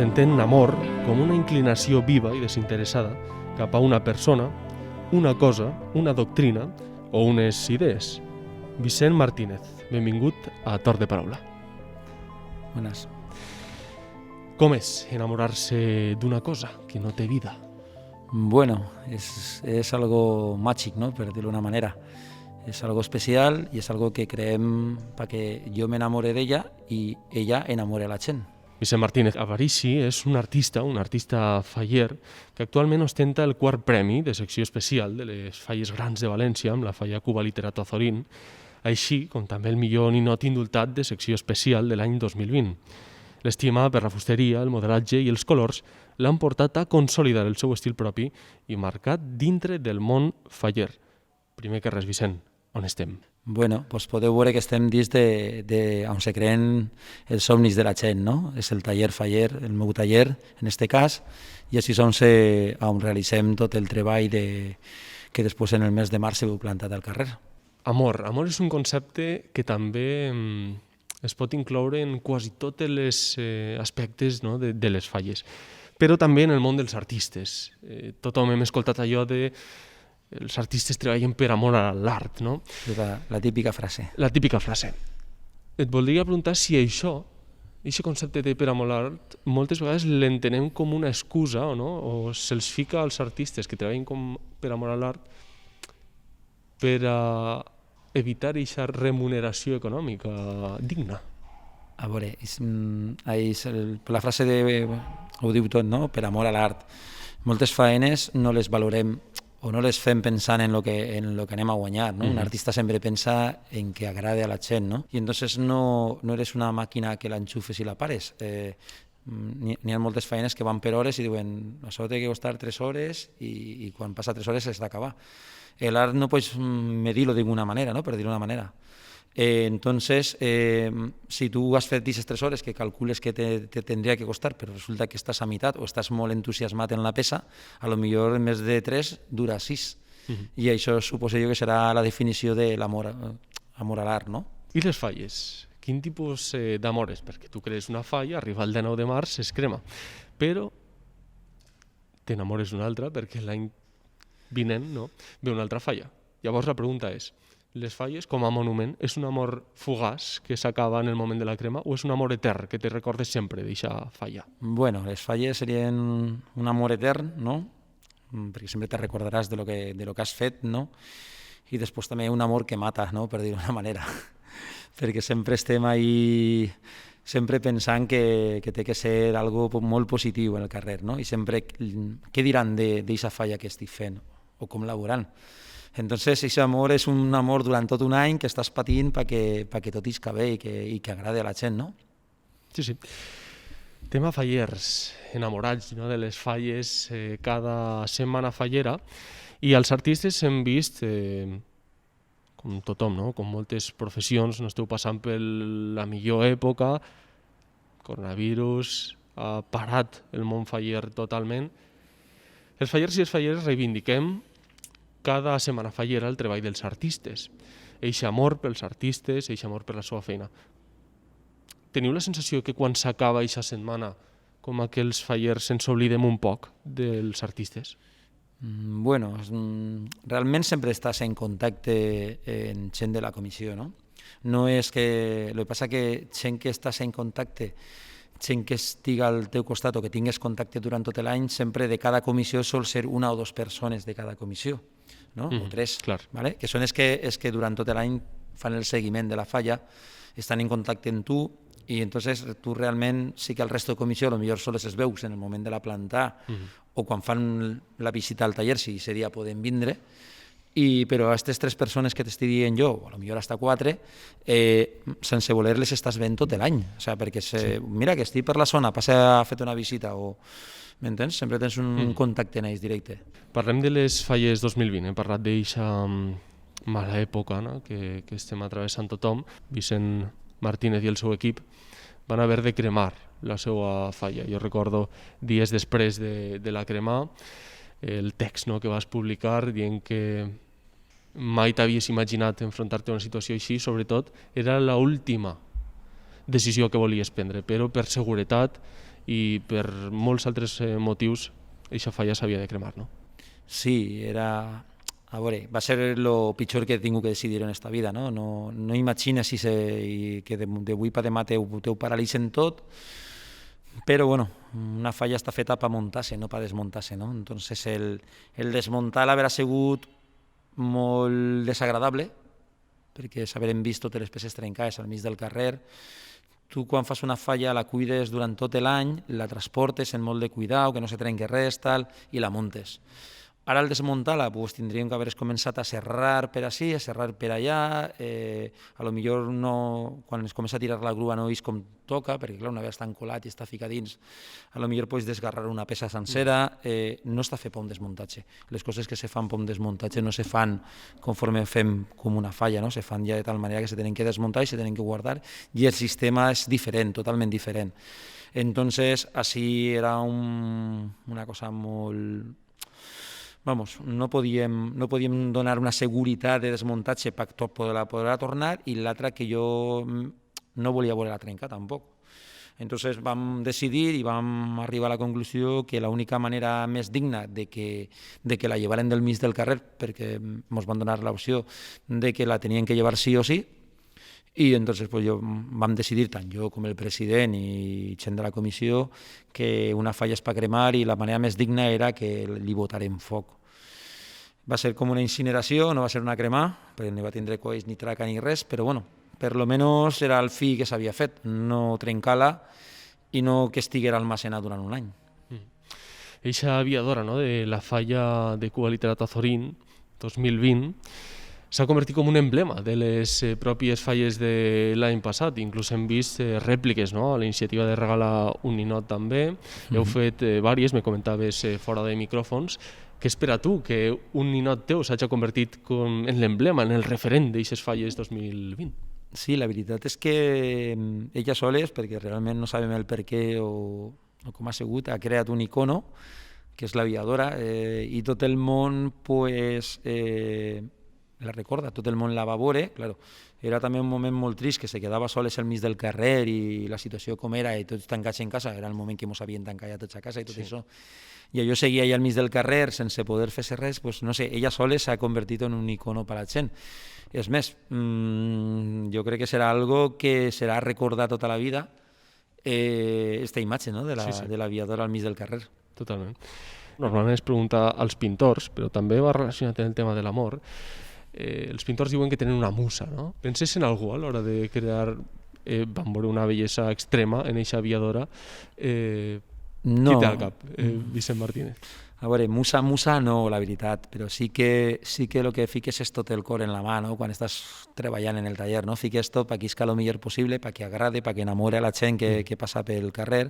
s'entén amor com una inclinació viva i desinteressada cap a una persona, una cosa, una doctrina o unes idees. Vicent Martínez, benvingut a Torn de Paraula. Buenas. Com és enamorar-se d'una cosa que no té vida? Bueno, es algo mágico, ¿no? Por decirlo de una manera. Es algo especial y es algo que creem para que yo me enamore de ella y ella enamore a la gent. Vicent Martínez Aparici és un artista faller, que actualment ostenta el quart premi de secció especial de les falles grans de València amb la falla Cuba Literato Azorín, així com també el millor ninot indultat de secció especial de l'any 2020. L'estima per la fusteria, el modelatge i els colors l'han portat a consolidar el seu estil propi i marcat dintre del món faller. Primer que res, Vicent, on estem? Bueno, doncs podeu veure que estem dins on se creen els somnis de la gent, no? És el taller faller, el meu taller, en este cas, i així és on realitzem tot el treball que després en el mes de març heu plantat al carrer. Amor és un concepte que també es pot incloure en quasi tots els aspectes, no, de les falles, però també en el món dels artistes. Tothom hem escoltat allò de els artistes treballen per amor a l'art, no? La típica frase. La típica frase. Et voldria preguntar si això, aquest concepte de per amor a l'art, moltes vegades l'entenem com una excusa, o no? O se'ls fica als artistes que treballen per amor a l'art per evitar aquesta remuneració econòmica digna. A veure, la frase ho diu tot, no? Per amor a l'art. Moltes faenes no les valorem o no les fem pensant en lo que anem a guanyar, ¿no? Un artista sempre pensa en que agrade a la gent, ¿no? Y entonces no eres una màquina que l'enxufes i la pares. N'hi ha moltes feines que van per hores i diuen això té que costar 3 hores i quan passa 3 hores has d'acabar. L'art no pots medir-lo d'alguna manera, ¿no? Per dir-ho d'una manera. Entonces, si tu has fet aquestes 3 hores que calcules que te tendria que costar, però resulta que estàs a meitat o estàs molt entusiasmat en la peça, a lo millor en més de 3 dura 6. I això suposo jo que serà la definició de l'amor a l'art, no? I les falles? Quin tipus d'amor és? Perquè tu crees una falla, arriba el 19 de març, es crema, però t'enamores d'una altra perquè l'any vinent, no, ve una altra falla. Llavors la pregunta és, les falles, com a monument, és un amor fugaç que s'acaba en el moment de la crema o és un amor etern que te recordes sempre d'eixa falla? Bueno, les falles serien un amor etern, no? Perquè sempre te recordaràs de lo que has fet, no? I després també un amor que mata, no? Per dir-ho d'una manera. Perquè sempre estem ahí sempre pensant que té que ser algo molt positiu en el carrer, no? I sempre, què diran d'eixa falla que estic fent o com la veuran? Entonces, ese amor és un amor durant tot un any que estàs patint perquè tot isca bé i que agrade a la gent, no? Sí. Tema fallers, enamorats, no, de les falles, cada setmana fallera, i els artistes hem vist, com tothom, no? Com moltes professions, no esteu passant per la millor època, coronavirus, ha parat el món faller totalment. Els fallers i les falleres reivindiquem cada setmana fallera el treball dels artistes, eixe amor pels artistes, eixe amor per la seva feina. Teniu la sensació que quan s'acaba eixa setmana, com aquells fallers, ens oblidem un poc dels artistes? Bueno, realment sempre estàs en contacte amb gent de la comissió, no? No és que... El que passa que gent que estàs en contacte, gent que estiga al teu costat o que tingues contacte durant tot l'any, sempre de cada comissió sol ser 1 o 2 persones de cada comissió, no? O 3, ¿vale? Que són els que durant tot l'any fan el seguiment de la falla, estan en contacte amb tu i entonces tu realment sí que el resto de comissió potser sols es veus en el moment de la planta o quan fan la visita al taller, si ese dia poden vindre, però aquestes 3 persones que t'estic dient jo, o potser hasta 4, sense voler les estàs veient tot l'any, perquè mira que estic per la zona, passa a fer una visita o... M'entens? Sempre tens un contacte en ells directe. Parlem de les falles 2020, hem parlat d'eixa mala època, no? que estem atravessant tothom. Vicent Martínez i el seu equip van haver de cremar la seva falla. Jo recordo dies després de la cremar el text, no? Que vas publicar dient que mai t'havies imaginat enfrontar-te a una situació així, sobretot era l'última decisió que volies prendre, però per seguretat i per molts altres motius aquesta falla s'havia de cremar, no? Sí, era... A veure, va ser el pitjor que he tingut que decidir en esta vida, no? No imagines que d'avui per demà teu paralitzen tot, però bueno, una falla està feta per muntar-se, no per desmuntar-se, no? Entonces el desmuntar haurà sigut molt desagradable, perquè s'haurem vist totes les peces trencades al mig del carrer. Tu quan fas una falla la cuides durant tot l'any, la transportes en molt de cuidado, que no se trenqui res, tal, i la muntes. Ara al desmuntar-la pues, tindríem que haver començat a serrar per ací, a serrar per allà, a lo millor no, quan es comença a tirar la grua no és com toca, perquè clar, una vegada està encolat i està ficat dins, a lo millor pots desgarrar una peça sencera, no està fet per un desmuntatge. Les coses que se fan per un desmuntatge no se fan conforme fem com una falla, no? Se fan ja de tal manera que se tenen que desmuntar i se tenen que guardar, i el sistema és diferent, totalment diferent. Entonces, així era una cosa molt... Vamos, no podíem donar una seguretat de desmuntatge per poder tornar, i l'altra que jo no volia voler-la trencar tampoc. Entonces vam decidir i vam arribar a la conclusió que l'única manera més digna de que la llevaren del mig del carrer, perquè ens van donar l'opció de que la tenien que llevar sí o sí, i entonces pues, vam decidir, tant jo com el president i gent de la comissió, que una falla és per cremar i la manera més digna era que li botarem foc. Va ser com una incineració, no va ser una cremar, perquè no va tindre coix ni traca ni res, però bueno, per lo menos era el fi que s'havia fet, no trencar-la i no que estiguera almacenat durant un any. Eixa aviadora, no?, de la falla de Cuba Literato Azorín 2020 s'ha convertit com un emblema de les pròpies falles de l'any passat. Inclús hem vist rèpliques, no?, a la iniciativa de regalar un ninot també. Heu fet diverses, me comentaves fora de micròfons. Què espera tu que un ninot teu s'hagi convertit en l'emblema, en el referent d'eixes falles 2020? Sí, la veritat és que ella soles, perquè realment no sabem el per què o com ha sigut, ha creat un icono, que és l'aviadora, i tot el món pues, la recorda, tot el món la va veure, claro. Era també un moment molt trist, que se quedava soles al mig del carrer i la situació com era, i tots tancats en casa, era el moment que ens havien tancat ja tots a casa i tot això. I allò seguia allà al mig del carrer sense poder fer res, pues, no sé, ella sola s'ha convertit en un icono per a la gent. És més, jo crec que serà algo que serà recordat tota la vida, esta imatge, no?, de l'aviadora al mig del carrer. Totalment. Normalment es pregunta als pintors, però també va relacionat amb el tema de l'amor. Els pintors diuen que tenen una musa, no? Penses en algú a l'hora de crear, van veure una bellesa extrema en eixa aviadora? No. Qui té al cap? Vicent Martínez. A veure, musa no, la veritat, però sí que el que fiques és tot el cor en la mà, no?, quan estàs treballant en el taller, no? Fiques tot perquè isca el millor possible, perquè agrade, perquè enamore a la gent que passa pel carrer.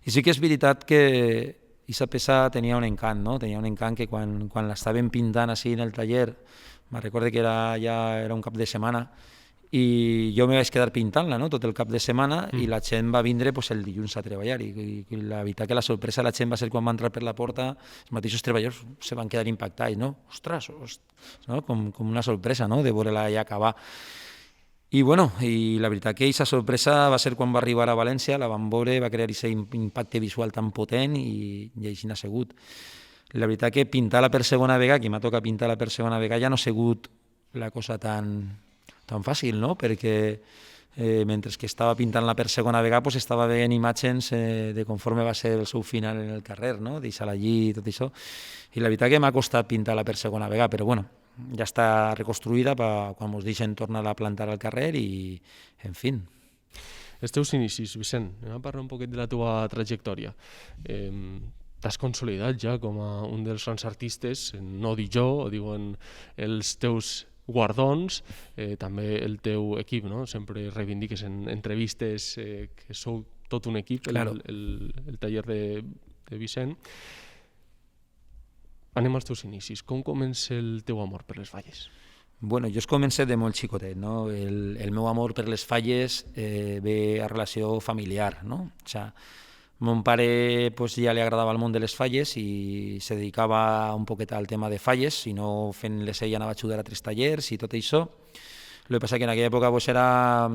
I sí que és veritat que aquesta peça tenia un encant, no? Tenia un encant que quan l'estàvem pintant així en el taller, me'n recordo que era un cap de setmana, i jo me vaig quedar pintant-la, no?, tot el cap de setmana, i la gent va vindre pues, el dilluns a treballar, i la veritat que la sorpresa de la gent va ser quan va entrar per la porta, els mateixos treballadors se van quedar impactats, no? Ostres, no? Com una sorpresa, no?, de veure-la ja acabar. I bueno, i la veritat que aquesta sorpresa va ser quan va arribar a València, la van veure, va crear aquest impacte visual tan potent i així n'ha sigut. La veritat que pintar-la per segona vegada, que m'ha tocat pintar-la per segona vegada, ja no ha sigut la cosa tan fàcil, no?, perquè mentre que estava pintant-la per segona vegada pues, estava veient imatges de conforme va ser el seu final en el carrer, no?, deixar-la allí i tot això. I la veritat que m'ha costat pintar-la per segona vegada, però bueno, ja està reconstruïda quan ens deixen tornar a plantar al carrer i, en fi. Els teus inicis, Vicent, anem a parlar un poquet de la teva trajectòria. T'has consolidat ja com a un dels grans artistes, no ho dic jo, ho diuen els teus guardons, també el teu equip, no? Sempre reivindiques en entrevistes que sou tot un equip, el taller de Vicent. Anem als teus inicis. Com comença el teu amor per les falles? Bueno, jo començo de molt xicotet, no? El meu amor per les falles ve a relació familiar, no? O sea, mon pare pues, ja li agradava el món de les falles i se dedicava un poquet al tema de falles, si no fent-les ell anava a ajudar a 3 tallers i tot això. El que passa que en aquella època pues, era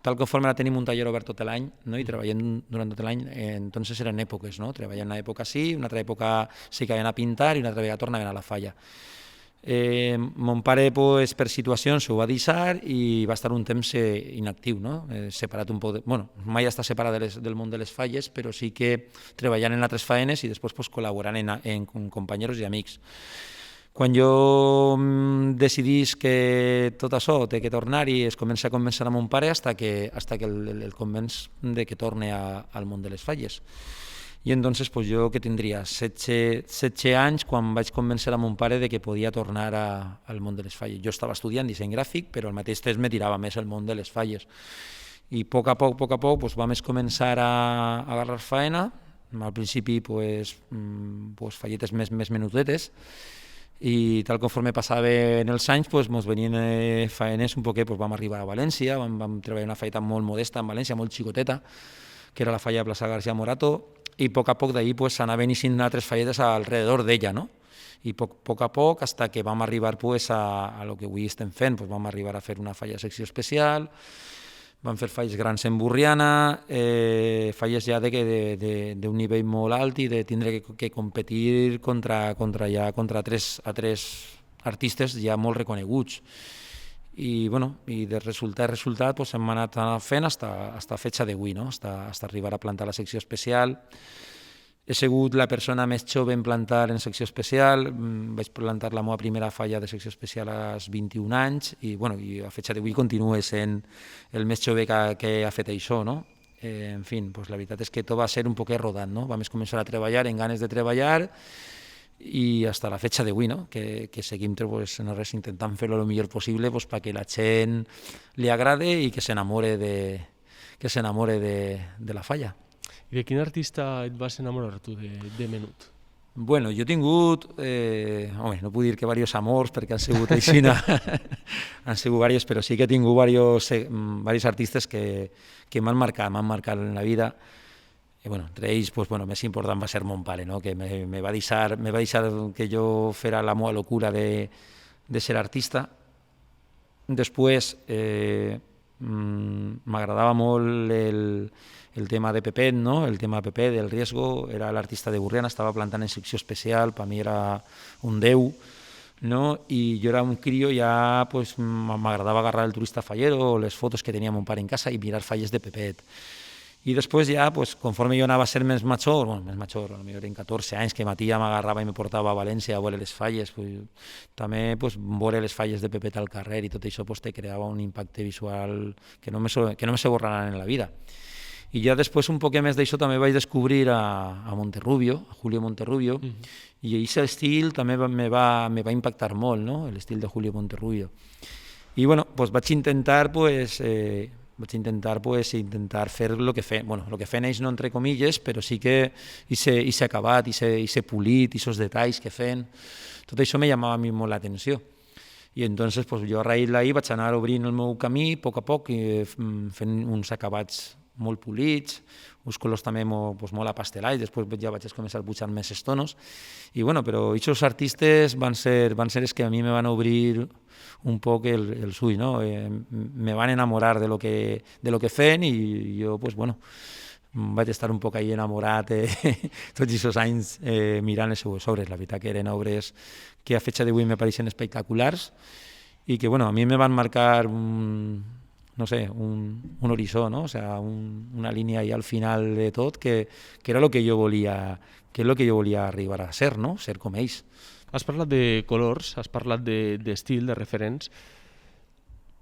tal conforme ara tenim un taller obert tot l'any, no? I treballem durant tot l'any, entonces eren èpoques, no? Treballem una època sí, una altra època sí que anaven a pintar i una altra vegada tornaven a la falla. Mon pare, pues, per situacions, ho va deixar i va estar un temps inactiu, no? Separat un poc, mai està separat del món de les falles, però sí que treballant en altres faenes i després pues, col·laborant en companys i amics. Quan jo decidís que tot això té que tornar i es comença a convèncer a mon pare hasta que el convenç de que torne al món de les falles. I entonces pues, jo que tindria 17 anys quan vaig convèncer a mon pare de que podia tornar al món de les falles. Jo estava estudiant disseny gràfic, però al mateix temps me tirava més el món de les falles. I a poc a poc, pues, vam començar a agarrar faena, al principi pues, falletes més menudetes, i tal conforme passaven els anys pues, mos venien faenes un poquet, pues, vam arribar a València, vam treballar una falleta molt modesta en València, molt xicoteta, que era la falla de Plaça García Morato, i a poc d'ahir pues, anaven eixint altres falletes alrededor d'ella, no? I a poc, hasta que vam arribar pues, a lo que avui estem fent, pues, vam arribar a fer una falla de secció especial, vam fer falles grans en Burriana, falles ja d'un nivell molt alt i de tindre que competir contra tres artistes ja molt reconeguts. I de resultat pues, hem anat fent fins a fecha d'avui, no? Fins a arribar a plantar la secció especial. He sigut la persona més jove en plantar en secció especial, vaig plantar la meva primera falla de secció especial als 21 anys i a fecha d'avui continuo sent el més jove que ha fet això, no? En fi, pues, la veritat és que tot va ser un poquet rodant, no? Vam començar a treballar en ganes de treballar i fins a la fecha d'avui, no? Que seguim pues, intentant fer-lo el millor possible pues, perquè la gent li agrade i que s'enamore de la falla. I de quin artista et vas enamorar tu de menut? Bueno, jo he tingut, no puc dir que diversos amors perquè han sigut així, han sigut diversos, però sí que he tingut diversos artistes que m'han marcat en la vida. Entre ells, més important va ser mon pare, no? Que me va deixar que jo fera la meva locura de ser artista. Després m'agradava molt el tema de Pepet, no? El tema de Pepet, del Riesgo, era l'artista de Burriana, estava plantant en secció especial, per mi era un déu, no? I jo era un crio, ja m'agradava agarrar el turista fallero, les fotos que tenia mon pare en casa i mirar falles de Pepet. I després ja, conforme jo anava a ser més major, potser en 14 anys, que Matia m'agarrava i me portava a València a veure les falles, també veure les falles de Pepet al carrer i tot això te creava un impacte visual que no me se borrarà en la vida. I ja després, un poc més d'això, també vaig descobrir a Monterrubio, a Julio Monterrubio, i aquest estil també me va impactar molt, no? L'estil de Julio Monterrubio. I vaig intentar fer el que feien, el que feien ells no entre comilles, però sí que s'ha acabat, s'ha polit, aquests detalls que feien, tot això me llamava a mi molt l'atenció. I entonces jo a raïs d'ahir vaig anar obrint el meu camí a poc, fent uns acabats molt polits, uns colors també molt apastelats, després ja vaig començar a pujar més estonos, però aquests artistes van ser els que a mi me van obrir un poc els ulls, no? Me van enamorar de lo que feien i jo, vaig estar un poc ahí enamorat tots aquests anys mirant les seues obres. La veritat que eren obres que a fecha d'avui me pareixen espectaculars i que a mi me van marcar un horitzó, no? O sea, una línia ahí al final de tot que era el que jo volia arribar a ser, no? Ser com ells. Has parlat de colors, has parlat d'estil, de referents.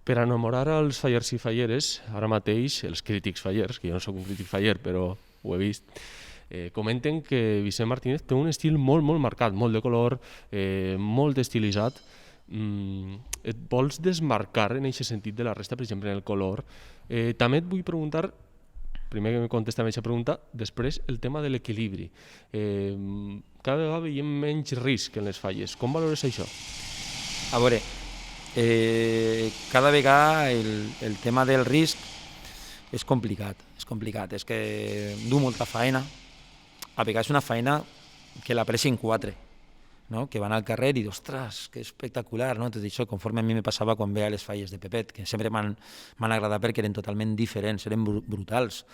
Per enamorar els fallers i falleres, ara mateix, els crítics fallers, que jo no soc un crític faller, però ho he vist, comenten que Vicent Martínez té un estil molt, molt marcat, molt de color, molt estilitzat. Et vols desmarcar en aquest sentit de la resta, per exemple, en el color? També et vull preguntar, primer que me contestem aquesta pregunta, després el tema de l'equilibri. Cada vegada veiem menys risc en les falles. Com valores això? A veure, cada vegada el tema del risc és complicat, és que du molta feina, a vegades una feina que la pressin 4, no? Que van al carrer i, ostres, que espectacular, no? Tot això, conforme a mi me passava quan veia les falles de Pepet, que sempre m'han agradat perquè eren totalment diferents, eren brutals.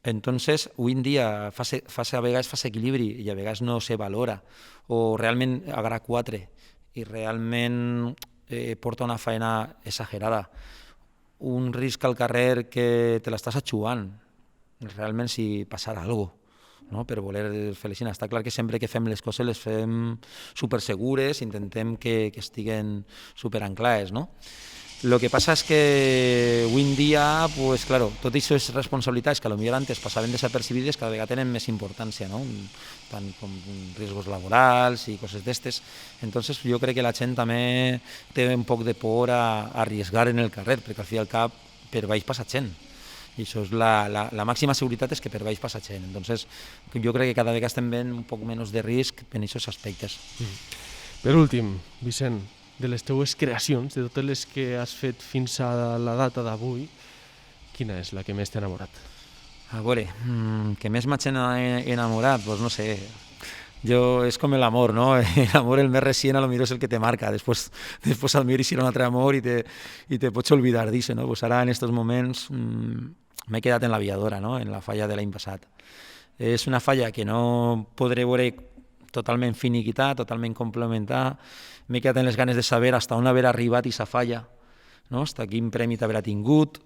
Entonces, avui en dia a vegades fa equilibri i a vegades no se valora, o realment agarra 4 i realment porta una feina exagerada. Un risc al carrer que te l'estàs atxugant, realment si passara alguna cosa, no? Per voler fer l'Eixina. Està clar que sempre que fem les coses les fem supersegures, intentem que estiguen superanclades, no? Lo que passa és que avui en dia, pues, claro, tot això és responsabilitats que potser antes passaven desapercibides, cada vegada tenen més importància, no? Tant com riscos laborals i coses d'estes. Entonces, jo crec que la gent també té un poc de por a arriesgar en el carrer, perquè al fi i al cap per baix passa gent. I això és la màxima seguretat és que per baix passa gent. Entonces, jo crec que cada vegada estem veient un poc menys de risc en aquests aspectes. Per últim, Vicent, de les teues creacions, de totes les que has fet fins a la data d'avui, quina és la que més t'ha enamorat? A veure, que més m'haig enamorat, doncs no sé. Jo, és com l'amor, no? L'amor el més recient a lo millor és el que te marca. Després al millor hi serà un altre amor i te pots oblidar d'això, no? Pues ara en aquests moments m'he quedat en l'Aviadora, no? En la falla de l'any passat. És una falla que no podré veure totalment finiquitar, totalment complementar. M'he quedat en les ganes de saber fins on haver arribat i sa falla, no? Fins quin premi t'haurà tingut,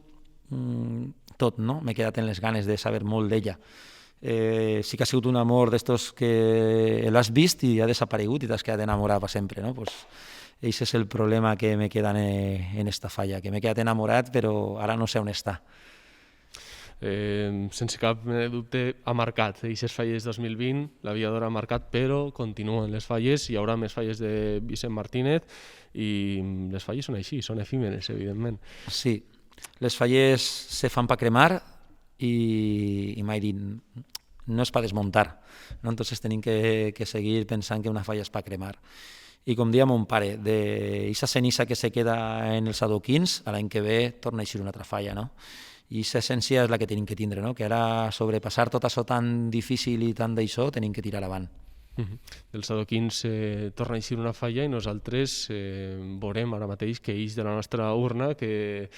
tot, no? M'he quedat en les ganes de saber molt d'ella. Sí que ha sigut un amor d'estos que l'has vist i ha desaparegut i t'has quedat enamorat per sempre, no? Pues aquest és el problema que me queda en esta falla, que m'he quedat enamorat però ara no sé on està. Sense cap dubte ha marcat aquestes falles 2020, l'Aviadora ha marcat, però continuen les falles, hi haurà més falles de Vicent Martínez i les falles són així, són efímeres, evidentment. Sí, les falles se fan per cremar i mai dit, no és per desmuntar, no? Entonces tenim que seguir pensant que una falla és per cremar. I com deia mon pare, d'aquesta ceniza que se queda en els adoquins, l'any que ve torna a eixir una altra falla, no? I aquesta essència és la que tenim que tindre, no? Que ara sobrepassar tot això tan difícil i tan d'això tenim que tirar avant. Dels adoquins torna a eixir una falla i nosaltres veurem ara mateix que ix de la nostra urna que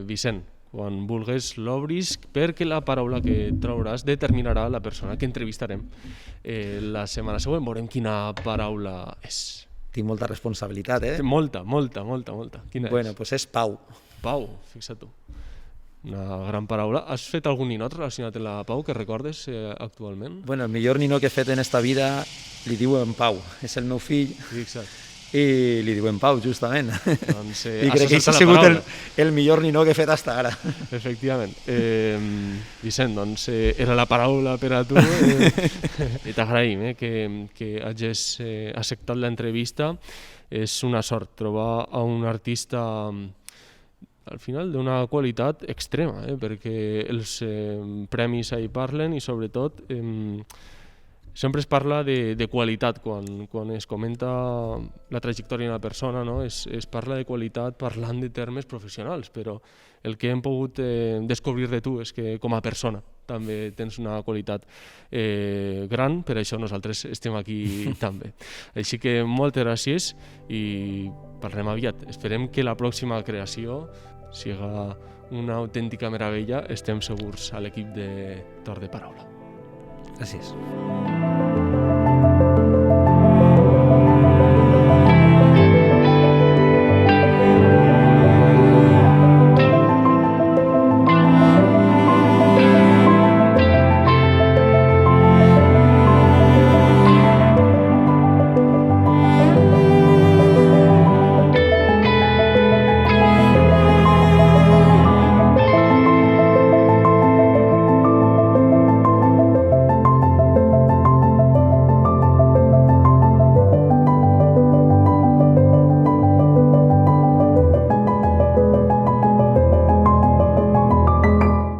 Vicent, quan vulgues l'obris, perquè la paraula que trauràs determinarà la persona que entrevistarem la setmana següent. Veurem quina paraula és. Tinc molta responsabilitat, eh? Molta. Quina és? Bueno, pues és Pau. Pau, fixa't tu. Una gran paraula. Has fet algun ninot relacionat amb la Pau que recordes actualment? Bueno, el millor ninot que he fet en esta vida li diuen Pau. És el meu fill. Fixa't. I li diuen Pau, justament. Doncs, I crec que això ha sigut el millor ninot que he fet fins ara. Efectivament. Vicent, doncs era la paraula per a tu i t'agraïm que hagis acceptat l'entrevista. És una sort trobar a un artista al final d'una qualitat extrema, perquè els premis hi parlen i sobretot sempre es parla de qualitat quan es comenta la trajectòria d'una persona, no? Es parla de qualitat parlant de termes professionals, però el que hem pogut descobrir de tu és que com a persona també tens una qualitat gran, per això nosaltres estem aquí també. Així que moltes gràcies i parlem aviat. Esperem que la pròxima creació siga una autèntica meravella. Estem segurs a l'equip de Torn de Paraula. Gràcies.